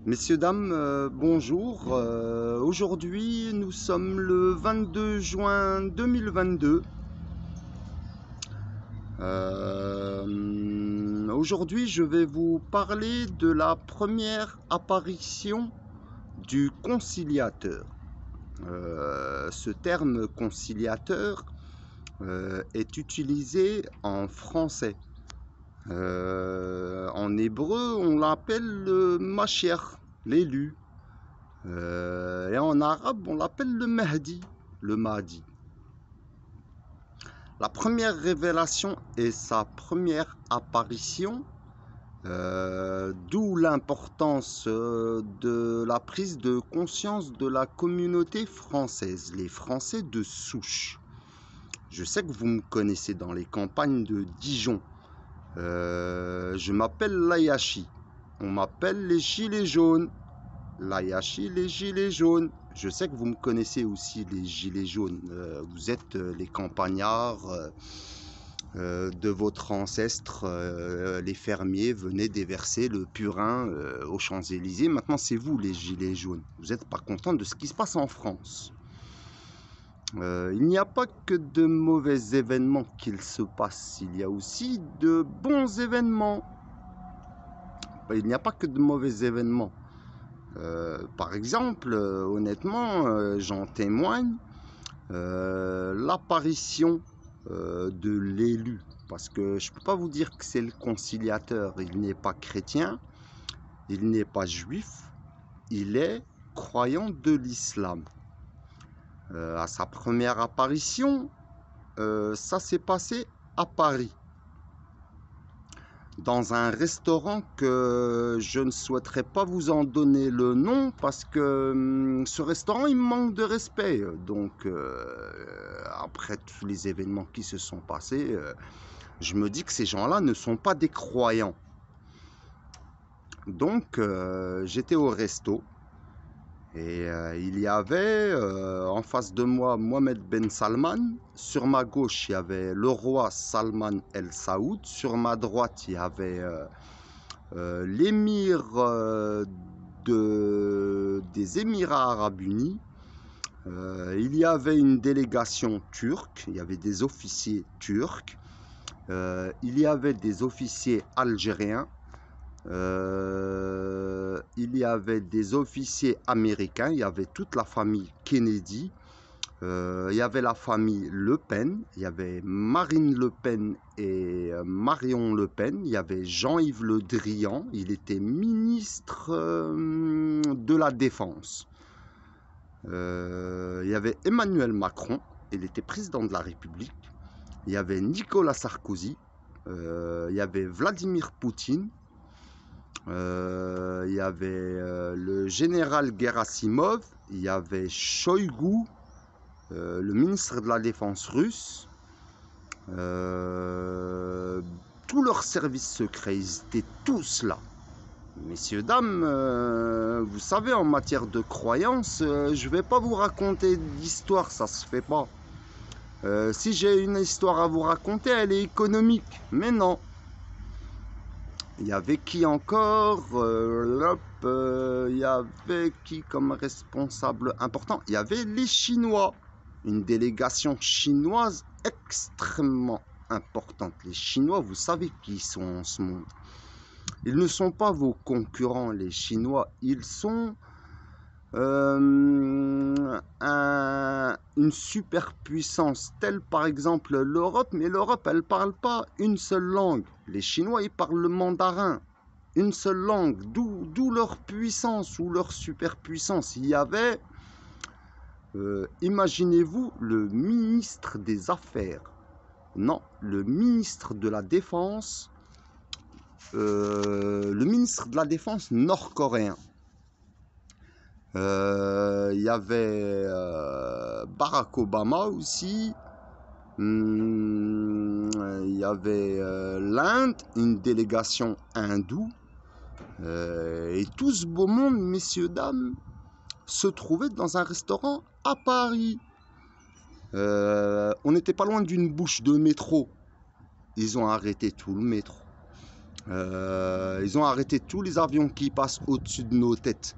Messieurs, dames, bonjour. Aujourd'hui, nous sommes le 22 juin 2022. Aujourd'hui, je vais vous parler de la première apparition du conciliateur. Ce terme conciliateur est utilisé en français. En hébreu, on l'appelle le Mashiach, l'élu. Et en arabe, on l'appelle le Mahdi, le Mahdi. La première révélation et sa première apparition, d'où l'importance de la prise de conscience de la communauté française, les Français de souche. Je sais que vous me connaissez dans les campagnes de Dijon. Je m'appelle Layachi. On m'appelle les Gilets jaunes. Layachi, les Gilets jaunes. Je sais que vous me connaissez aussi, les Gilets jaunes. Vous êtes les campagnards de votre ancêtre, les fermiers venaient déverser le purin aux Champs-Élysées. Maintenant, c'est vous, les Gilets jaunes. Vous n'êtes pas contents de ce qui se passe en France. Il n'y a pas que de mauvais événements qu'il se passe, il y a aussi de bons événements. Il n'y a pas que de mauvais événements. Par exemple, honnêtement, j'en témoigne, l'apparition de l'élu. Parce que je ne peux pas vous dire que c'est le conciliateur, il n'est pas chrétien, il n'est pas juif, il est croyant de l'islam. À sa première apparition, ça s'est passé à Paris, dans un restaurant que je ne souhaiterais pas vous en donner le nom parce que ce restaurant, il me manque de respect. Donc, après tous les événements qui se sont passés, je me dis que ces gens-là ne sont pas des croyants. Donc, j'étais au resto. Et il y avait en face de moi Mohammed Ben Salman. Sur ma gauche, il y avait le roi Salman El Saoud. Sur ma droite, il y avait l'émir des Émirats Arabes Unis. Il y avait une délégation turque. Il y avait des officiers turcs. Il y avait des officiers algériens. Il y avait des officiers américains, il y avait toute la famille Kennedy, il y avait la famille Le Pen, il y avait Marine Le Pen et Marion Le Pen, il y avait Jean-Yves Le Drian, il était ministre de la Défense. Il y avait Emmanuel Macron, il était président de la République, il y avait Nicolas Sarkozy, il y avait Vladimir Poutine, il y avait le général Gerasimov, il y avait Shoigu, le ministre de la Défense russe, tous leurs services secrets, ils étaient tous là. Messieurs, dames, vous savez, en matière de croyance, je ne vais pas vous raconter d'histoire, ça se fait pas. Si j'ai une histoire à vous raconter, elle est économique, mais non. Il y avait qui encore il y avait qui comme responsable important? Il y avait les Chinois, une délégation chinoise extrêmement importante. Les Chinois, vous savez qui sont en ce monde. Ils ne sont pas vos concurrents, les Chinois. Ils sont une superpuissance telle par exemple l'Europe, mais l'Europe elle parle pas une seule langue. Les Chinois ils parlent le mandarin, une seule langue, d'où leur puissance ou leur superpuissance. Il y avait, imaginez-vous, le ministre des Affaires, non, le ministre de la Défense, le ministre de la Défense nord-coréen. Il y avait Barack Obama aussi. Il y avait l'Inde, une délégation hindoue. Et tout ce beau monde, messieurs, dames, se trouvait dans un restaurant à Paris. On n'était pas loin d'une bouche de métro. Ils ont arrêté tout le métro. Ils ont arrêté tous les avions qui passent au-dessus de nos têtes.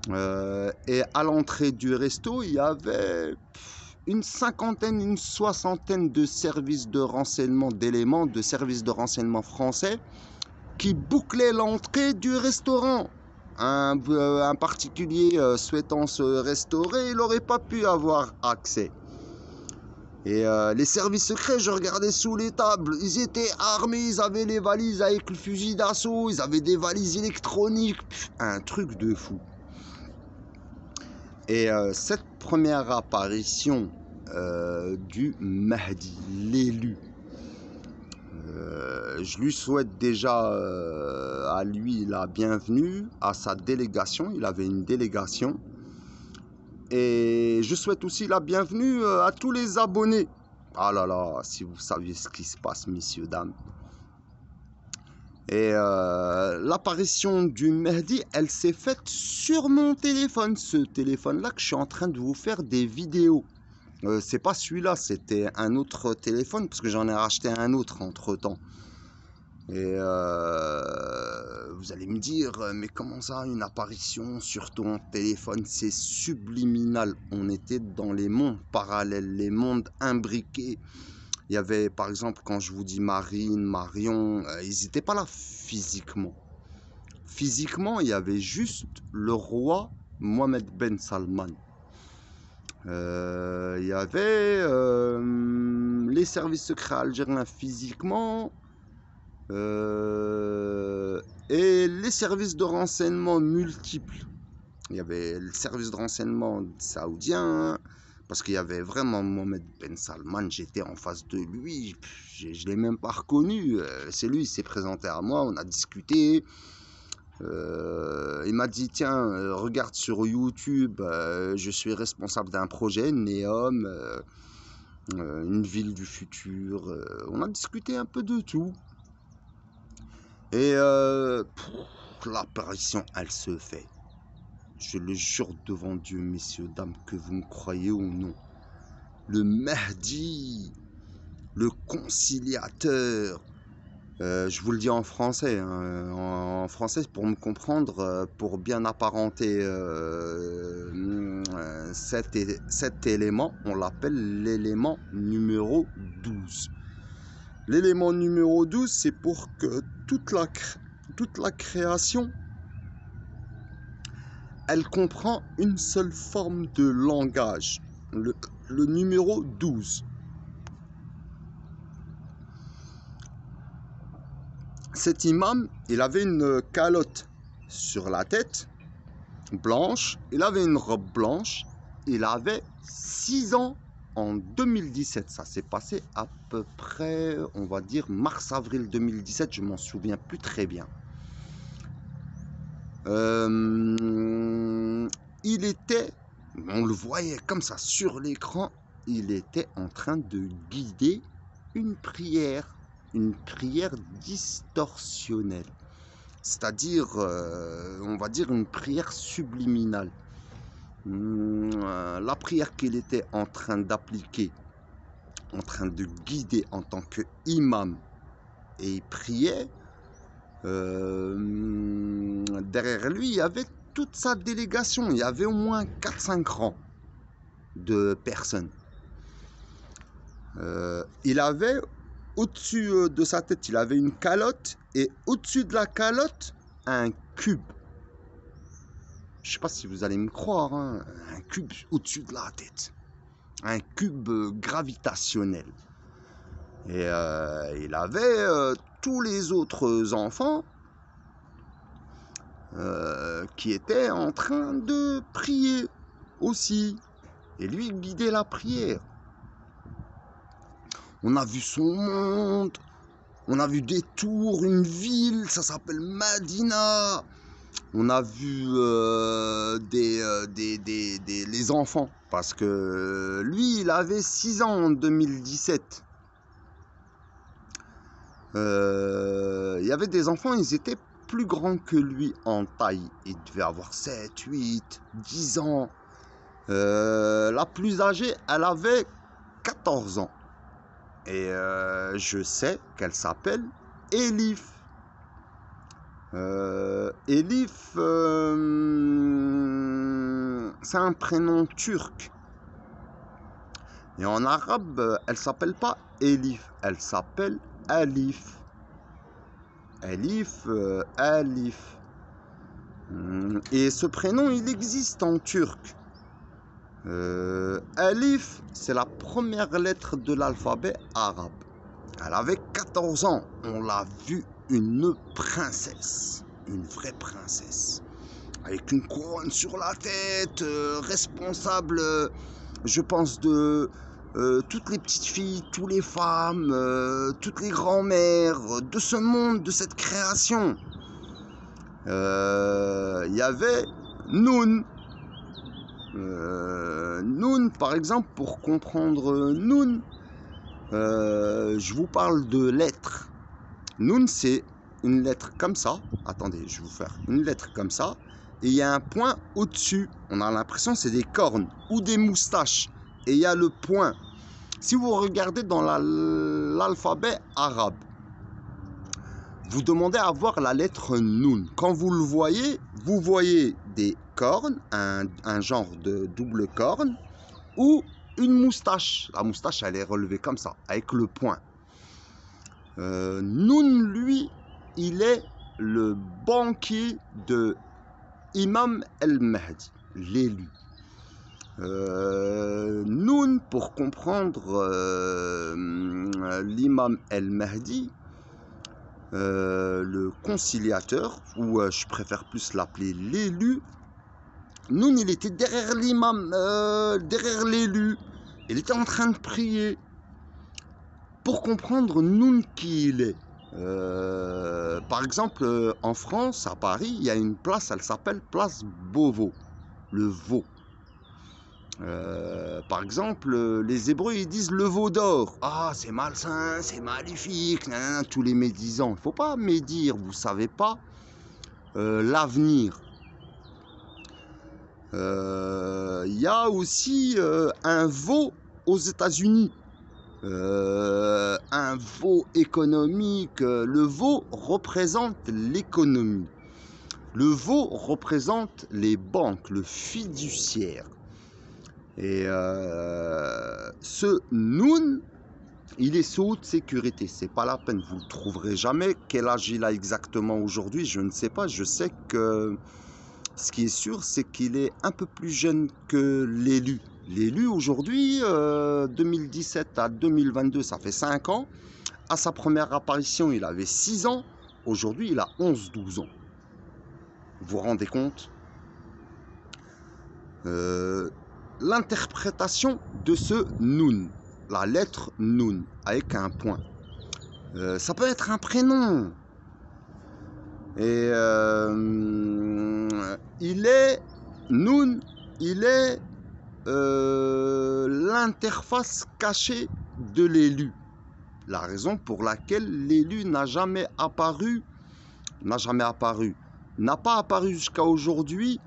Et à l'entrée du resto, il y avait une cinquantaine, une soixantaine de services de renseignement, d'éléments de services de renseignement français qui bouclaient l'entrée du restaurant. Un particulier souhaitant se restaurer, il n'aurait pas pu avoir accès. Et les services secrets, je regardais sous les tables, ils étaient armés, ils avaient les valises avec le fusil d'assaut, ils avaient des valises électroniques, un truc de fou. Et cette première apparition du Mahdi, l'élu, je lui souhaite déjà à lui la bienvenue, à sa délégation, il avait une délégation. Et je souhaite aussi la bienvenue à tous les abonnés. Ah là là, si vous saviez ce qui se passe, messieurs, dames. Et l'apparition du Mahdi, elle s'est faite sur mon téléphone. Ce téléphone-là que je suis en train de vous faire des vidéos. C'est pas celui-là, c'était un autre téléphone parce que j'en ai racheté un autre entre-temps. Et vous allez me dire, mais comment ça, une apparition sur ton téléphone, c'est subliminal. On était dans les mondes parallèles, les mondes imbriqués. Il y avait, par exemple, quand je vous dis Marine, Marion, ils n'étaient pas là physiquement. Physiquement, il y avait juste le roi Mohammed Ben Salman. Il y avait les services secrets algériens physiquement. Et les services de renseignement multiples. Il y avait le service de renseignement saoudien, parce qu'il y avait vraiment Mohammed Ben Salman, j'étais en face de lui, je ne l'ai même pas reconnu. C'est lui, il s'est présenté à moi, on a discuté. Il m'a dit, tiens, regarde sur YouTube, je suis responsable d'un projet, Neom, une ville du futur. On a discuté un peu de tout. Et l'apparition, elle se fait. Je le jure devant Dieu, messieurs, dames, que vous me croyez ou non. Le Mahdi, le conciliateur, je vous le dis en français, hein, en français pour me comprendre, pour bien apparenter cet élément, on l'appelle l'élément numéro 12. L'élément numéro 12, c'est pour que toute la création, elle comprend une seule forme de langage, le numéro 12. Cet imam, il avait une calotte sur la tête, blanche, il avait une robe blanche, il avait 6 ans en 2017. Ça s'est passé à peu près, on va dire, mars-avril 2017, je m'en souviens plus très bien. Il était, on le voyait comme ça sur l'écran, il était en train de guider une prière distorsionnelle, c'est-à-dire, on va dire, une prière subliminale. La prière qu'il était en train d'appliquer, en train de guider en tant qu'imam, et il priait, derrière lui, il y avait toute sa délégation. Il y avait au moins 4-5 rangs de personnes. Il avait au-dessus de sa tête, il avait une calotte, et au-dessus de la calotte, un cube. Je ne sais pas si vous allez me croire, hein, un cube au-dessus de la tête. Un cube gravitationnel. Et il avait tous les autres enfants qui étaient en train de prier aussi. Et lui guidait la prière. On a vu son monde, on a vu des tours, une ville, ça s'appelle Madina. On a vu les enfants, parce que lui, il avait 6 ans en 2017. Il y avait des enfants, ils étaient plus grands que lui en taille. Ils devaient avoir 7, 8, 10 ans. La plus âgée, elle avait 14 ans. Et je sais qu'elle s'appelle Elif. Elif, c'est un prénom turc. Et en arabe, elle s'appelle pas Elif, elle s'appelle Alif. Elif, Alif. Et ce prénom, il existe en turc. Alif, c'est la première lettre de l'alphabet arabe. Elle avait 14 ans. On l'a vue une princesse. Une vraie princesse. Avec une couronne sur la tête, responsable, je pense, de toutes les petites filles, toutes les femmes, toutes les grands-mères de ce monde, de cette création. Il y avait Noun. Noun, par exemple, pour comprendre Noun, je vous parle de lettres. Noun, c'est une lettre comme ça. Attendez, je vais vous faire une lettre comme ça. Et il y a un point au-dessus. On a l'impression que c'est des cornes ou des moustaches. Et il y a le point. Si vous regardez dans l'alphabet arabe, vous demandez à voir la lettre Noun. Quand vous le voyez, vous voyez des cornes, un genre de double corne, ou une moustache. La moustache, elle est relevée comme ça, avec le point. Noun, lui, il est le banquier de Imam el-Mahdi, l'élu. Noun, pour comprendre l'imam el-Mahdi, le conciliateur, ou je préfère plus l'appeler l'élu, Noun, il était derrière l'imam, derrière l'élu. Il était en train de prier. Pour comprendre Noun qui il est, par exemple, en France, à Paris, il y a une place, elle s'appelle place Beauvau, le veau. Par exemple, les Hébreux, ils disent le veau d'or. Ah, c'est malsain, c'est maléfique, nanana, tous les médisants. Il ne faut pas médire, vous ne savez pas l'avenir. Il y a aussi un veau aux États-Unis. Un veau économique. Le veau représente l'économie. Le veau représente les banques, le fiduciaire. Et ce Noun, il est sous haute sécurité. C'est pas la peine, vous ne le trouverez jamais. Quel âge il a exactement aujourd'hui, je ne sais pas. Je sais que ce qui est sûr, c'est qu'il est un peu plus jeune que l'élu. L'élu aujourd'hui, 2017 à 2022, ça fait 5 ans. À sa première apparition, il avait 6 ans. Aujourd'hui, il a 11-12 ans. Vous vous rendez compte? L'interprétation de ce Noun, la lettre Noun, avec un point. Ça peut être un prénom. Et il est, Noun, il est l'interface cachée de l'élu. La raison pour laquelle l'élu n'a pas apparu jusqu'à aujourd'hui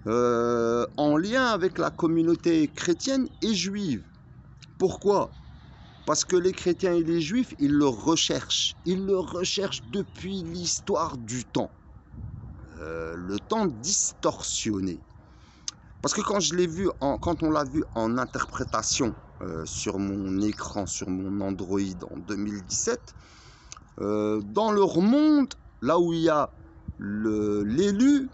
en lien avec la communauté chrétienne et juive. Pourquoi? Parce que les chrétiens et les juifs, ils le recherchent. Ils le recherchent depuis l'histoire du temps. Le temps distorsionné. Parce que quand je l'ai vu, quand on l'a vu en interprétation sur mon écran, sur mon Android en 2017, dans leur monde, là où il y a l'élu,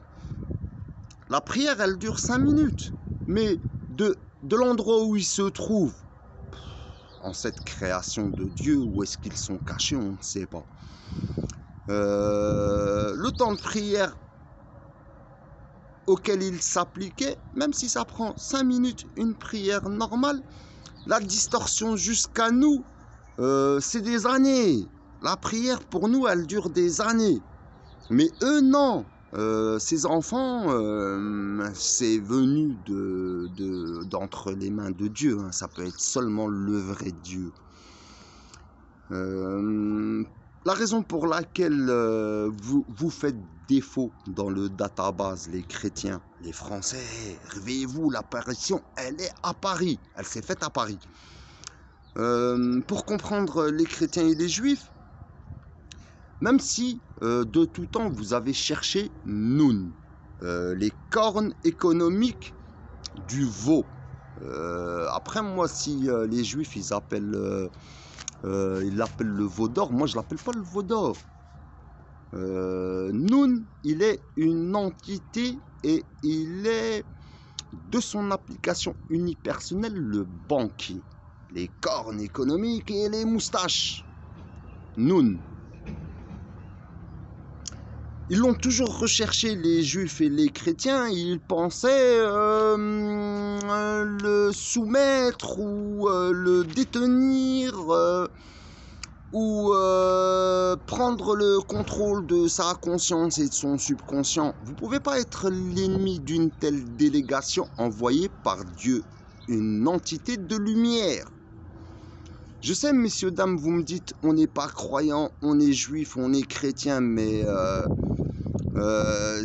la prière, elle dure 5 minutes. Mais de l'endroit où il se trouve, en cette création de Dieu, où est-ce qu'ils sont cachés, on ne sait pas. Le temps de prière auquel il s'appliquait, même si ça prend 5 minutes, une prière normale, la distorsion jusqu'à nous, c'est des années. La prière, pour nous, elle dure des années. Mais eux, non. Ces enfants, c'est venu d'entre les mains de Dieu. Hein. Ça peut être seulement le vrai Dieu. La raison pour laquelle vous faites défaut dans le database, les chrétiens, les Français, réveillez-vous, l'apparition, elle est à Paris. Elle s'est faite à Paris. Pour comprendre les chrétiens et les juifs, Même si de tout temps vous avez cherché Noun, les cornes économiques du veau. Après moi, si les juifs ils l'appellent le veau d'or, moi je l'appelle pas le veau d'or. Noun, il est une entité et il est de son application unipersonnelle le banquier. Les cornes économiques et les moustaches. Noun. Ils l'ont toujours recherché, les juifs et les chrétiens. Ils pensaient le soumettre ou le détenir ou prendre le contrôle de sa conscience et de son subconscient. Vous ne pouvez pas être l'ennemi d'une telle délégation envoyée par Dieu, une entité de lumière. Je sais, messieurs, dames, vous me dites, on n'est pas croyant, on est juif, on est chrétien, mais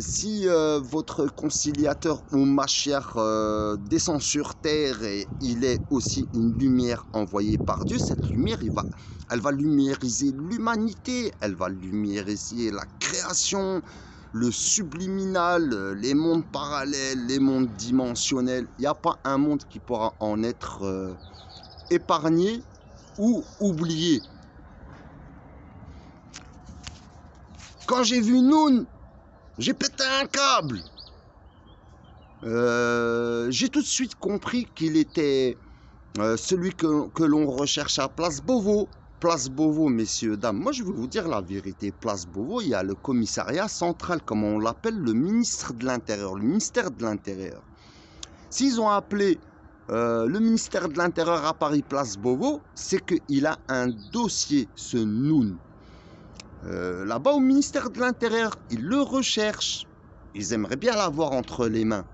si votre conciliateur ou Mashiach descend sur terre et il est aussi une lumière envoyée par Dieu, cette lumière, elle va lumériser l'humanité, elle va lumériser la création, le subliminal, les mondes parallèles, les mondes dimensionnels. Il n'y a pas un monde qui pourra en être épargné ou oublié. Quand j'ai vu Noun, j'ai pété un câble. J'ai tout de suite compris qu'il était celui que l'on recherche à Place Beauvau. Place Beauvau, messieurs, dames. Moi, je vais vous dire la vérité. Place Beauvau, il y a le commissariat central, comme on l'appelle, le ministre de l'Intérieur, le ministère de l'Intérieur. S'ils ont appelé le ministère de l'Intérieur à Paris Place Beauvau, c'est qu'il a un dossier, ce Noun. Là-bas au ministère de l'Intérieur, ils le recherchent. Ils aimeraient bien l'avoir entre les mains.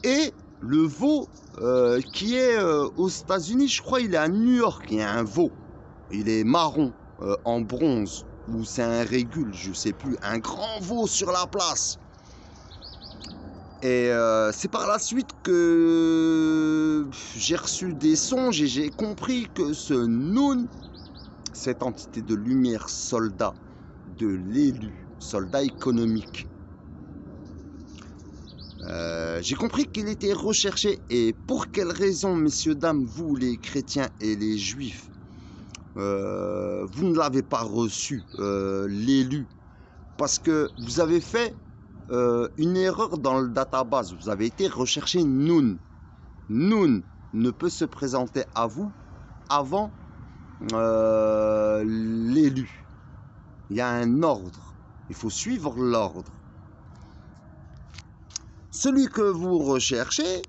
Et le veau qui est aux États-Unis, je crois il est à New York, il y a un veau. Il est marron, en bronze, ou c'est un régule, je ne sais plus. Un grand veau sur la place. Et c'est par la suite que j'ai reçu des songes et j'ai compris que ce Noun, cette entité de lumière soldat de l'élu, soldat économique, j'ai compris qu'il était recherché. Et pour quelle raison, messieurs, dames, vous les chrétiens et les juifs, vous ne l'avez pas reçu, l'élu? Parce que vous avez fait une erreur dans le database. Vous avez été recherché Noun. Noun ne peut se présenter à vous avant l'élu. Il y a un ordre. Il faut suivre l'ordre. Celui que vous recherchez,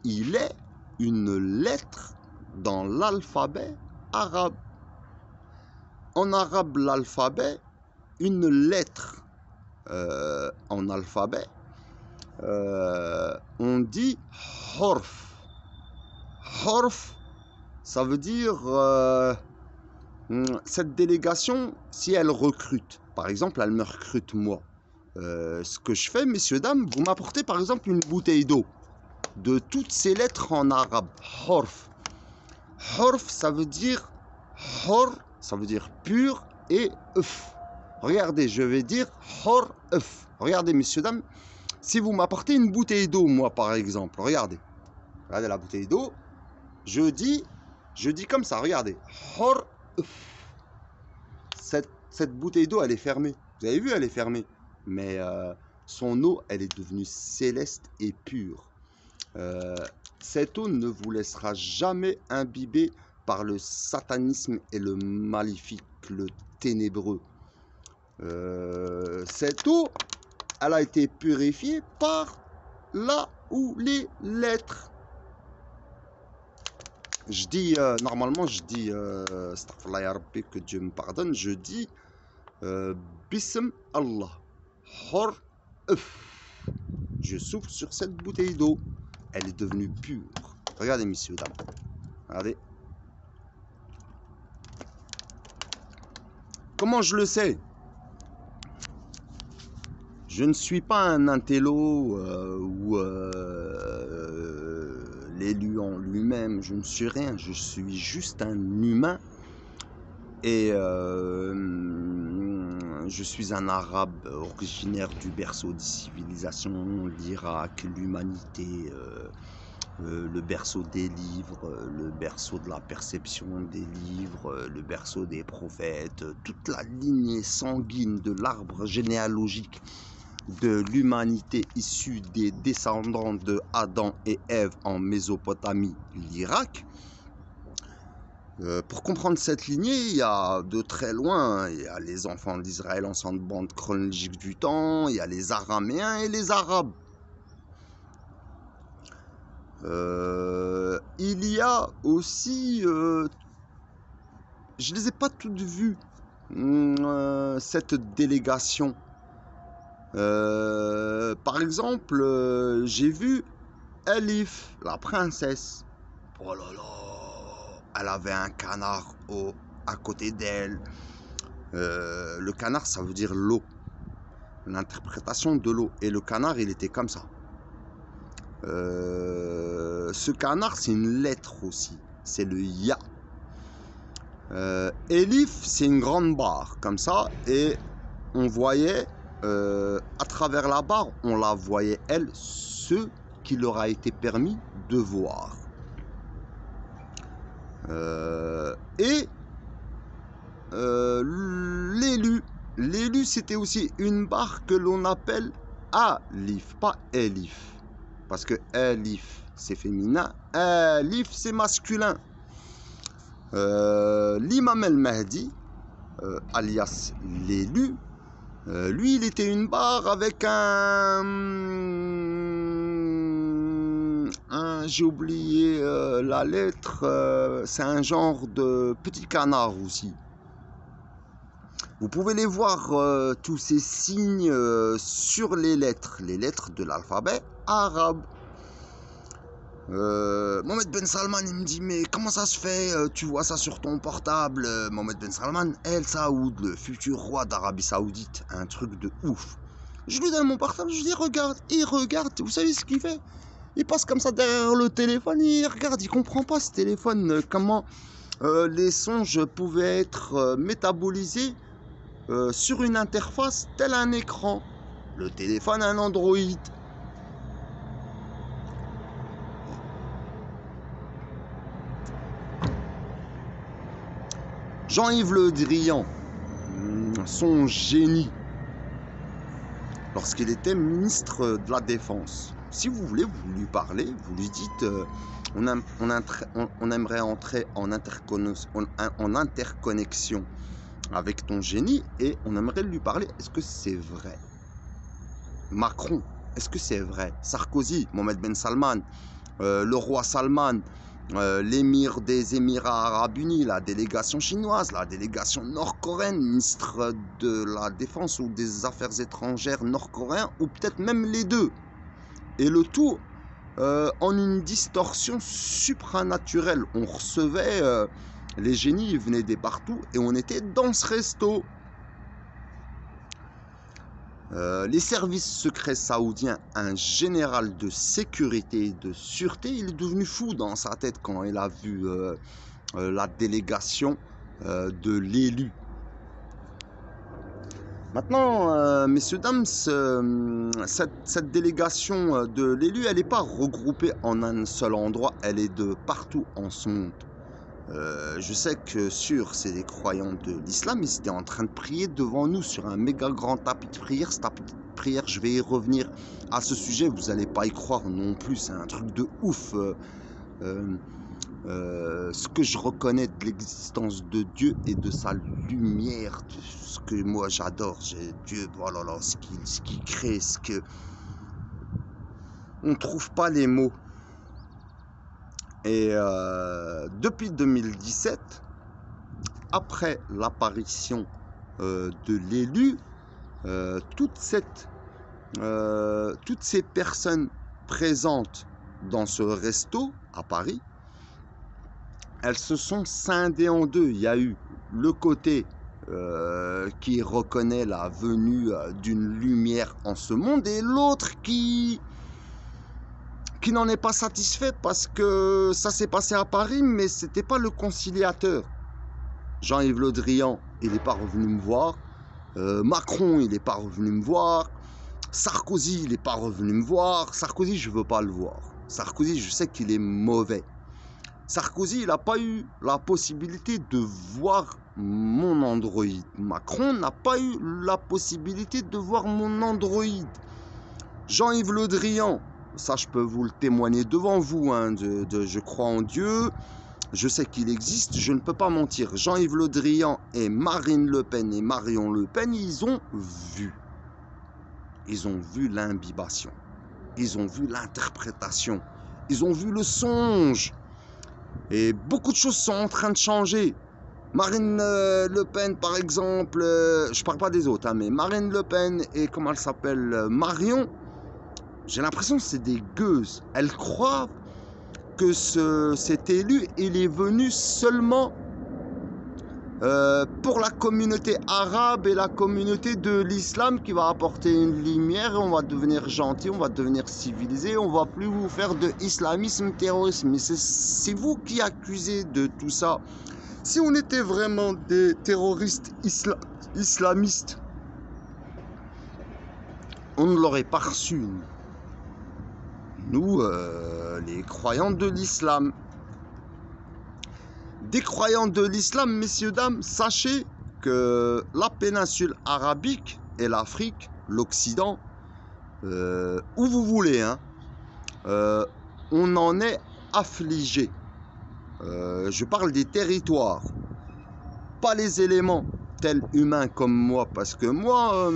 il est une lettre dans l'alphabet arabe. En arabe, l'alphabet, une lettre en alphabet, on dit horf. Horf, ça veut dire cette délégation, si elle recrute, par exemple, elle me recrute moi. Ce que je fais, messieurs, dames, vous m'apportez par exemple une bouteille d'eau de toutes ces lettres en arabe. Horf. Horf, ça veut dire hor, ça veut dire pur, et uf. Regardez, je vais dire hor uf. Regardez, messieurs, dames, si vous m'apportez une bouteille d'eau, moi par exemple, regardez la bouteille d'eau, je dis comme ça, regardez, hor uf. Cette bouteille d'eau, elle est fermée. Vous avez vu, elle est fermée. Mais son eau, elle est devenue céleste et pure. Cette eau ne vous laissera jamais imbiber par le satanisme et le maléfique, le ténébreux. Cette eau, elle a été purifiée par là où les lettres. Je dis, normalement, je dis, astaghfirullah ya Rabbi, que Dieu me pardonne, je dis, Bism Allah. Hor uf. Je souffle sur cette bouteille d'eau. Elle est devenue pure. Regardez, messieurs, dames. Regardez. Comment je le sais? Je ne suis pas un intello ou l'élu en lui-même. Je ne suis rien. Je suis juste un humain Et je suis un arabe originaire du berceau des civilisations, l'Irak, l'humanité, le berceau des livres, le berceau de la perception des livres, le berceau des prophètes, toute la lignée sanguine de l'arbre généalogique de l'humanité issue des descendants de Adam et Ève en Mésopotamie, l'Irak. Pour comprendre cette lignée, il y a de très loin, il y a les enfants d'Israël en centre bande chronologique du temps, il y a les Araméens et les Arabes. Il y a aussi, je ne les ai pas toutes vues, cette délégation. Par exemple, j'ai vu Elif, la princesse. Oh là là, elle avait un canard à côté d'elle. Le canard, ça veut dire l'eau. L'interprétation de l'eau. Et le canard, il était comme ça. Ce canard, c'est une lettre aussi. C'est le Ya. Elif, c'est une grande barre, comme ça. Et on voyait, à travers la barre, on la voyait, elle, ce qui leur a été permis de voir. L'élu. L'élu, c'était aussi une barre que l'on appelle Alif, pas Elif. Parce que Elif, c'est féminin, Alif, c'est masculin. L'imam el-Mahdi, alias l'élu, lui, il était une barre avec j'ai oublié la lettre, c'est un genre de petit canard aussi. Vous pouvez les voir, tous ces signes sur les lettres de l'alphabet arabe. Mohamed Ben Salman, il me dit, mais comment ça se fait, tu vois ça sur ton portable? Mohamed Ben Salman, El Saoud, le futur roi d'Arabie Saoudite, un truc de ouf. Je lui donne mon portable, je lui dis, regarde, il regarde, vous savez ce qu'il fait? Il passe comme ça derrière le téléphone, il regarde, il comprend pas ce téléphone, comment les songes pouvaient être métabolisés sur une interface tel un écran. Le téléphone, un Android. Jean-Yves Le Drian, son génie, lorsqu'il était ministre de la Défense. Si vous voulez, vous lui parlez, vous lui dites on aimerait entrer en interconnexion avec ton génie et on aimerait lui parler. Est-ce que c'est vrai? Macron, est-ce que c'est vrai? Sarkozy, Mohamed Ben Salman, le roi Salman, l'émir des Émirats Arabes Unis, la délégation chinoise, la délégation nord-coréenne, ministre de la Défense ou des Affaires étrangères nord-coréen, ou peut-être même les deux. Et le tout en une distorsion supranaturelle. On recevait, les génies venaient de partout et on était dans ce resto. Les services secrets saoudiens, un général de sécurité et de sûreté, il est devenu fou dans sa tête quand il a vu la délégation de l'élu. Maintenant, messieurs, dames, cette délégation de l'élu, elle n'est pas regroupée en un seul endroit, elle est de partout en ce monde. Je sais que c'est des croyants de l'islam, ils étaient en train de prier devant nous sur un méga grand tapis de prière. Ce tapis de prière, je vais y revenir à ce sujet, vous n'allez pas y croire non plus, c'est un truc de ouf. Ce que je reconnais de l'existence de Dieu et de sa lumière, de ce que moi j'adore, Dieu, voilà, ce qu'il crée, ce que... On ne trouve pas les mots. Et depuis 2017, après l'apparition de l'élu, toutes ces personnes présentes dans ce resto à Paris, elles se sont scindées en deux. Il y a eu le côté qui reconnaît la venue d'une lumière en ce monde et l'autre qui n'en est pas satisfait parce que ça s'est passé à Paris, mais c'était pas le conciliateur. Jean-Yves Le Drian, il n'est pas revenu me voir. Macron, il n'est pas revenu me voir. Sarkozy, il n'est pas revenu me voir. Sarkozy, je ne veux pas le voir. Sarkozy, je sais qu'il est mauvais. Sarkozy, il n'a pas eu la possibilité de voir mon Android. Macron n'a pas eu la possibilité de voir mon Android. Jean-Yves Le Drian, ça je peux vous le témoigner devant vous, hein, je crois en Dieu, je sais qu'il existe, je ne peux pas mentir. Jean-Yves Le Drian et Marine Le Pen et Marion Le Pen, ils ont vu l'imbibation, ils ont vu l'interprétation, ils ont vu le songe. Et beaucoup de choses sont en train de changer. Marine Le Pen, par exemple, je parle pas des autres, hein, mais Marine Le Pen et comment elle s'appelle, Marion, j'ai l'impression que c'est des gueuses. Elles croient que cet élu, il est venu seulement pour la communauté arabe et la communauté de l'islam qui va apporter une lumière et on va devenir gentil, on va devenir civilisé, on va plus vous faire de islamisme, terrorisme. Mais c'est vous qui accusez de tout ça. Si on était vraiment des terroristes islamistes, on ne l'aurait pas reçu. Nous, les croyants de l'islam. Des croyants de l'islam, messieurs, dames, sachez que la péninsule arabique et l'Afrique, l'Occident, où vous voulez, hein, on en est affligé. Je parle des territoires, pas les éléments tels humains comme moi, parce que moi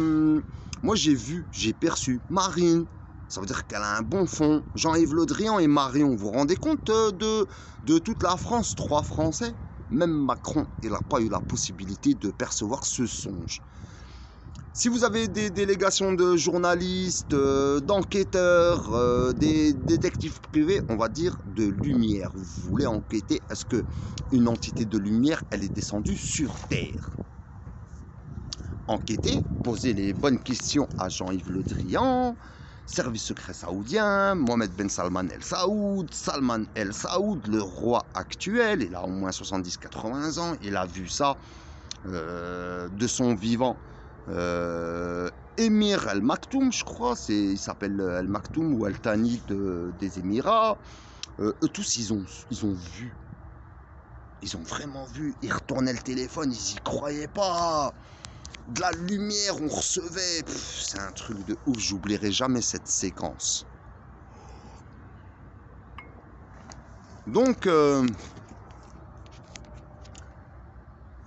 j'ai vu, j'ai perçu Marine. Ça veut dire qu'elle a un bon fond. Jean-Yves Le Drian et Marion, vous vous rendez compte de toute la France, 3 Français? Même Macron, il n'a pas eu la possibilité de percevoir ce songe. Si vous avez des délégations de journalistes, d'enquêteurs, des détectives privés, on va dire de lumière. Vous voulez enquêter, est-ce qu'une entité de lumière, elle est descendue sur Terre? Enquêter, poser les bonnes questions à Jean-Yves Le Drian, service secret saoudien, Mohamed Ben Salman El Saoud, Salman El Saoud, le roi actuel, il a au moins 70-80 ans, il a vu ça de son vivant. Émir El Maktoum, je crois, il s'appelle El Maktoum ou El Thani des Émirats. Eux tous, ils ont vu. Ils ont vraiment vu. Ils retournaient le téléphone, ils y croyaient pas. De la lumière, on recevait. C'est un truc de ouf, j'oublierai jamais cette séquence. Donc,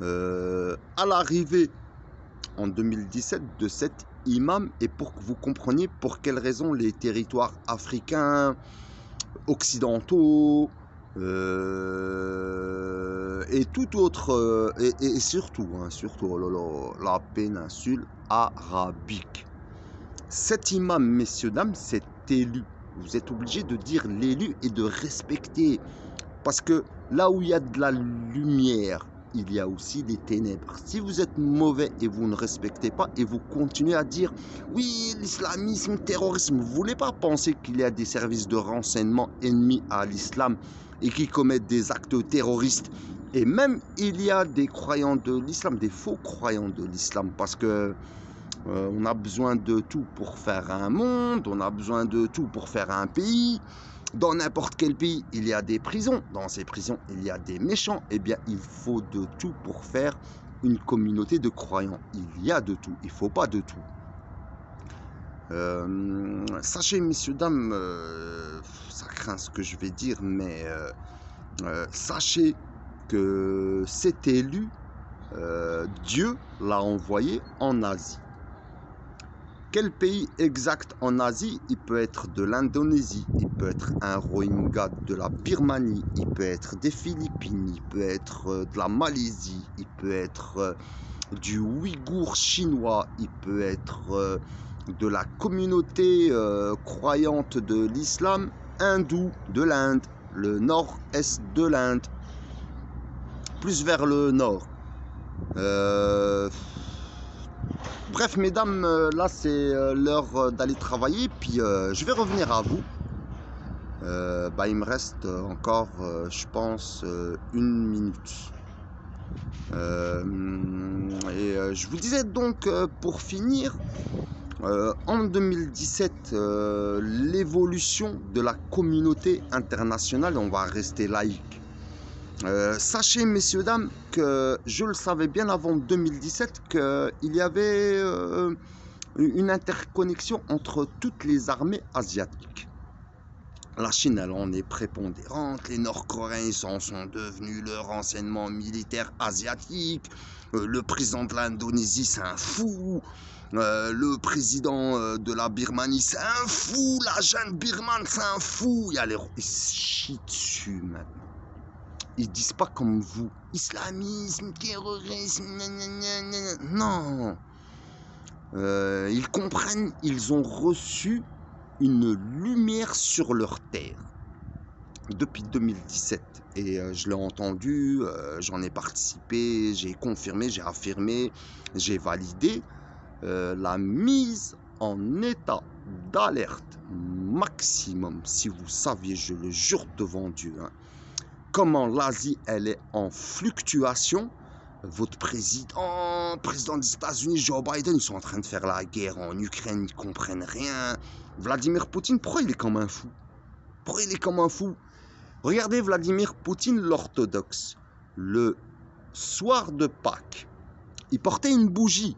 à l'arrivée en 2017 de cet imam, et pour que vous compreniez pour quelles raisons les territoires africains, occidentaux, et tout autre, et surtout, hein, surtout la péninsule arabique. Cet imam, messieurs, dames, c'est élu. Vous êtes obligés de dire l'élu et de respecter. Parce que là où il y a de la lumière, il y a aussi des ténèbres. Si vous êtes mauvais et vous ne respectez pas et vous continuez à dire oui, l'islamisme, terrorisme, vous ne voulez pas penser qu'il y a des services de renseignement ennemis à l'islam et qui commettent des actes terroristes. Et même il y a des croyants de l'islam, des faux croyants de l'islam, parce que on a besoin de tout pour faire un monde, on a besoin de tout pour faire un pays. Dans n'importe quel pays, il y a des prisons. Dans ces prisons, il y a des méchants. Eh bien, il faut de tout pour faire une communauté de croyants. Il y a de tout. Il ne faut pas de tout. Sachez, messieurs, dames, ça craint ce que je vais dire, mais sachez que cet élu, Dieu l'a envoyé en Asie. Quel pays exact en Asie? Il peut être de l'Indonésie, il peut être un Rohingya de la Birmanie, il peut être des Philippines, il peut être de la Malaisie, il peut être du Ouïghour chinois, il peut être de la communauté croyante de l'islam hindou de l'Inde, le nord-est de l'Inde, plus vers le nord. Bref, mesdames, là c'est l'heure d'aller travailler, puis je vais revenir à vous. Il me reste encore, je pense, 1 minute. Je vous disais donc, pour finir, en 2017, l'évolution de la communauté internationale, on va rester laïque. Sachez, messieurs, dames, que je le savais bien avant 2017 qu'il y avait une interconnexion entre toutes les armées asiatiques. La Chine, elle en est prépondérante, les Nord-Coréens sont devenus le renseignement militaire asiatique, le président de l'Indonésie, c'est un fou, le président de la Birmanie, c'est un fou, la junte birmane, c'est un fou. Ils se chient dessus maintenant. Ils disent pas comme vous, islamisme, terrorisme, non. Ils comprennent, ils ont reçu une lumière sur leur terre depuis 2017 et je l'ai entendu, j'en ai participé, j'ai confirmé, j'ai affirmé, j'ai validé la mise en état d'alerte maximum. Si vous saviez, je le jure devant Dieu, hein, comment l'Asie elle est en fluctuation. Votre président des États-Unis, Joe Biden, ils sont en train de faire la guerre en Ukraine, ils comprennent rien. Vladimir Poutine, pourquoi il est comme un fou? Pourquoi il est comme un fou? Regardez Vladimir Poutine, l'orthodoxe. Le soir de Pâques, il portait une bougie.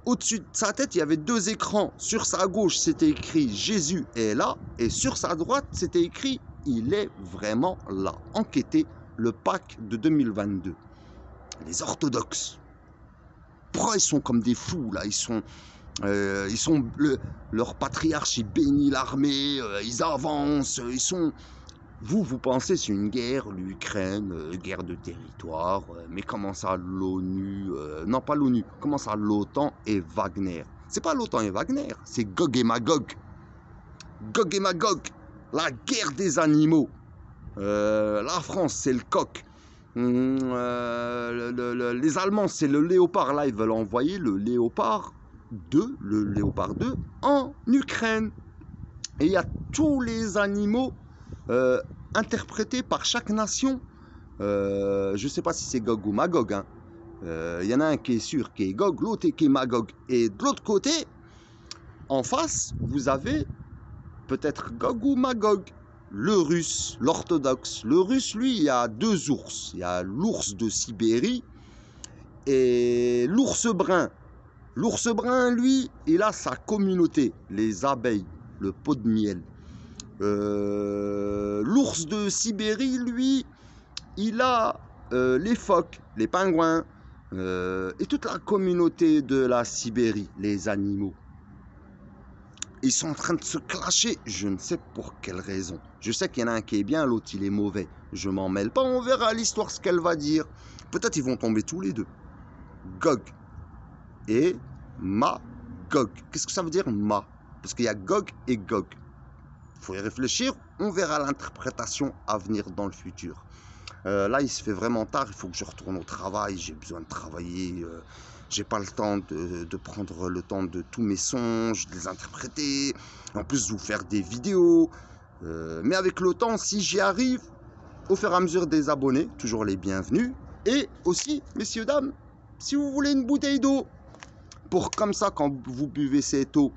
Au-dessus de sa tête, il y avait deux écrans. Sur sa gauche, c'était écrit « Jésus est là » et sur sa droite, c'était écrit « Il est vraiment là ». Enquêtez le Pâques de 2022. Les orthodoxes, pourquoi ils sont comme des fous là? Leur patriarche, il bénit l'armée, ils avancent, ils sont... Vous pensez c'est une guerre, l'Ukraine, guerre de territoire, mais comment ça l'ONU, non pas l'ONU, comment ça l'OTAN et Wagner? C'est pas l'OTAN et Wagner, c'est Gog et Magog. Gog et Magog, la guerre des animaux. La France, c'est le coq. Les Allemands, c'est le léopard. Là, ils veulent envoyer le léopard 2, en Ukraine. Et il y a tous les animaux interprétés par chaque nation. Je ne sais pas si c'est Gog ou Magog. Hein. Y en a un qui est sûr, qui est Gog, l'autre qui est Magog. Et de l'autre côté, en face, vous avez peut-être Gog ou Magog. Le russe, l'orthodoxe. Le russe, lui, il y a deux ours. Il y a l'ours de Sibérie et l'ours brun. L'ours brun, lui, il a sa communauté, les abeilles, le pot de miel. L'ours de Sibérie, lui, il a les phoques, les pingouins et toute la communauté de la Sibérie, les animaux. Ils sont en train de se clasher, je ne sais pour quelle raison. Je sais qu'il y en a un qui est bien, l'autre il est mauvais. Je m'en mêle pas, on verra l'histoire ce qu'elle va dire. Peut-être ils vont tomber tous les deux. Gog et Magog. Qu'est-ce que ça veut dire ma? Parce qu'il y a Gog et Gog. Il faut y réfléchir, on verra l'interprétation à venir dans le futur. Là, il se fait vraiment tard, il faut que je retourne au travail, j'ai besoin de travailler. J'ai pas le temps de prendre le temps de tous mes songes, de les interpréter, en plus vous faire des vidéos. Mais avec le temps, si j'y arrive, au fur et à mesure des abonnés, toujours les bienvenus. Et aussi, messieurs, dames, si vous voulez une bouteille d'eau, pour comme ça, quand vous buvez cette eau,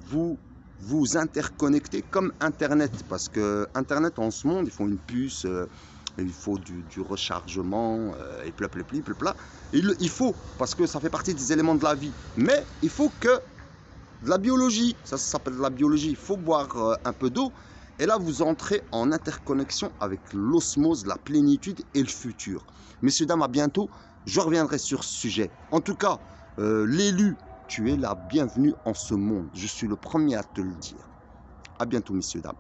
vous vous interconnectez comme Internet. Parce que Internet, en ce monde, ils font une puce... il faut du rechargement et plapla. Il faut, parce que ça fait partie des éléments de la vie. Mais il faut que de la biologie, ça s'appelle de la biologie. Il faut boire un peu d'eau. Et là, vous entrez en interconnexion avec l'osmose, la plénitude et le futur. Messieurs, dames, à bientôt. Je reviendrai sur ce sujet. En tout cas, l'élu, tu es la bienvenue en ce monde. Je suis le premier à te le dire. À bientôt, messieurs, dames.